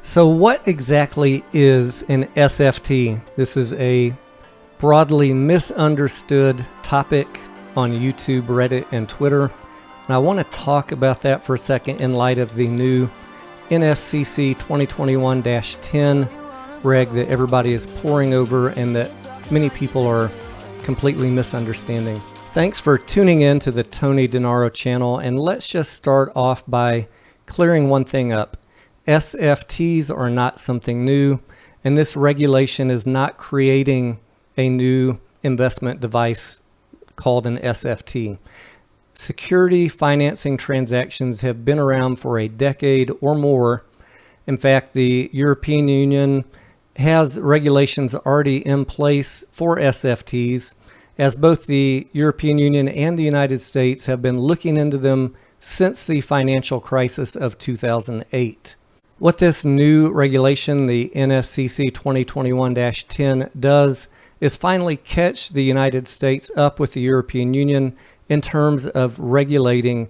So what exactly is an SFT? This is a broadly misunderstood topic on YouTube, Reddit, and Twitter. And I want to talk about that for a second in light of the new NSCC-2021-10 reg that everybody is poring over and that many people are completely misunderstanding. Thanks for tuning in to the Tony Denaro channel, and let's just start off by clearing one thing up. SFTs are not something new, and this regulation is not creating a new investment device called an SFT. Security financing transactions have been around for a decade or more. In fact, the European Union has regulations already in place for SFTs, as both the European Union and the United States have been looking into them since the financial crisis of 2008. What this new regulation, the NSCC 2021-10, does is finally catch the United States up with the European Union in terms of regulating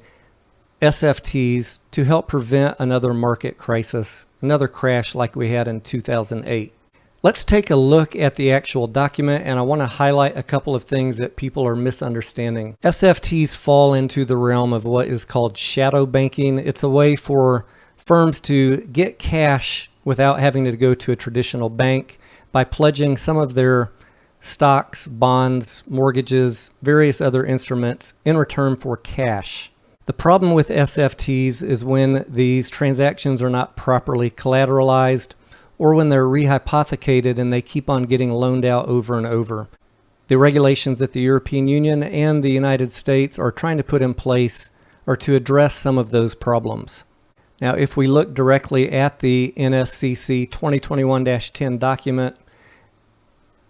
SFTs to help prevent another market crisis, another crash like we had in 2008. Let's take a look at the actual document, and I want to highlight a couple of things that people are misunderstanding. SFTs fall into the realm of what is called shadow banking. It's a way for firms to get cash without having to go to a traditional bank by pledging some of their stocks, bonds, mortgages, various other instruments in return for cash. The problem with SFTs is when these transactions are not properly collateralized or when they're re-hypothecated and they keep on getting loaned out over and over. The regulations that the European Union and the United States are trying to put in place are to address some of those problems. Now, if we look directly at the NSCC 2021-10 document,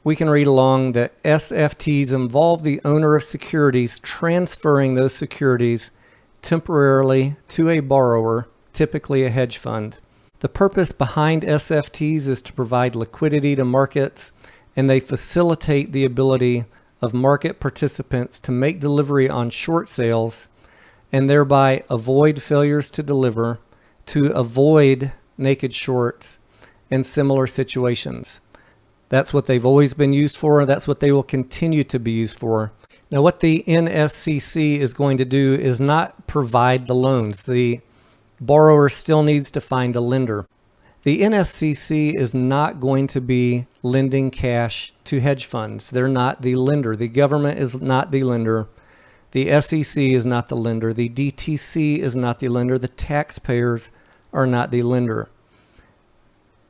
we can read along that SFTs involve the owner of securities transferring those securities temporarily to a borrower, typically a hedge fund. The purpose behind SFTs is to provide liquidity to markets, and they facilitate the ability of market participants to make delivery on short sales and thereby avoid failures to deliver, to avoid naked shorts and similar situations. That's what they've always been used for. That's what they will continue to be used for. Now, what the NSCC is going to do is not provide the loans. The borrower still needs to find a lender. The NSCC is not going to be lending cash to hedge funds. They're not the lender. The government is not the lender. The SEC is not the lender. The DTC is not the lender. The taxpayers are not the lender.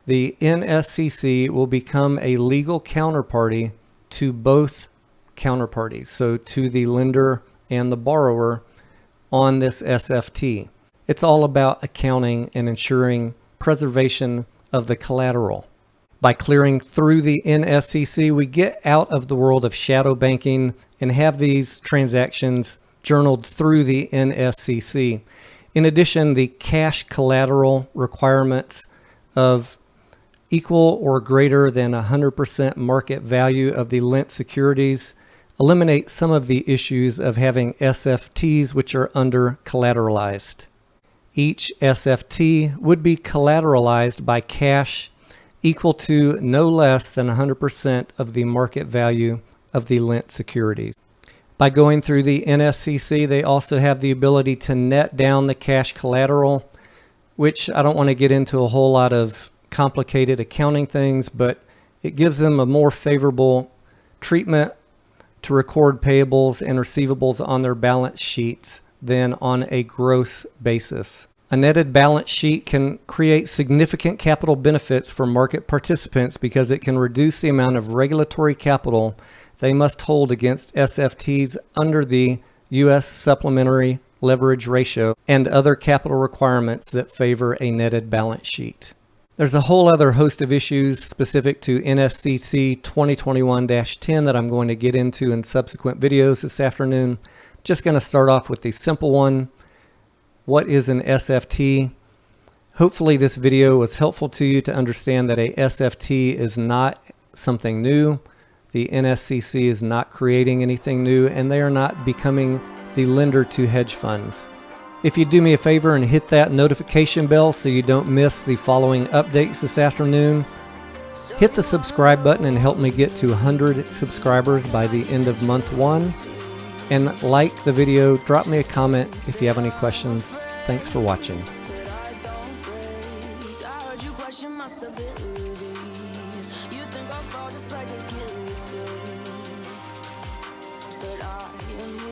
The NSCC will become a legal counterparty to both counterparties, so to the lender and the borrower on this SFT. It's all about accounting and ensuring preservation of the collateral. By clearing through the NSCC, we get out of the world of shadow banking and have these transactions journaled through the NSCC. In addition, the cash collateral requirements of equal or greater than 100% market value of the lent securities eliminate some of the issues of having SFTs which are under collateralized. Each SFT would be collateralized by cash equal to no less than 100% of the market value of the lent securities. By going through the NSCC, they also have the ability to net down the cash collateral, which I don't want to get into a whole lot of complicated accounting things, but it gives them a more favorable treatment to record payables and receivables on their balance sheets than on a gross basis. A netted balance sheet can create significant capital benefits for market participants because it can reduce the amount of regulatory capital they must hold against SFTs under the U.S. supplementary leverage ratio and other capital requirements that favor a netted balance sheet. There's a whole other host of issues specific to NSCC 2021-10 that I'm going to get into in subsequent videos this afternoon. Just going to start off with the simple one. What is an SFT? Hopefully this video was helpful to you to understand that a SFT is not something new. The NSCC is not creating anything new, and they are not becoming the lender to hedge funds. If you do me a favor and hit that notification bell so you don't miss the following updates this afternoon, hit the subscribe button and help me get to 100 subscribers by the end of month 1. And like the video, drop me a comment if you have any questions. Thanks for watching.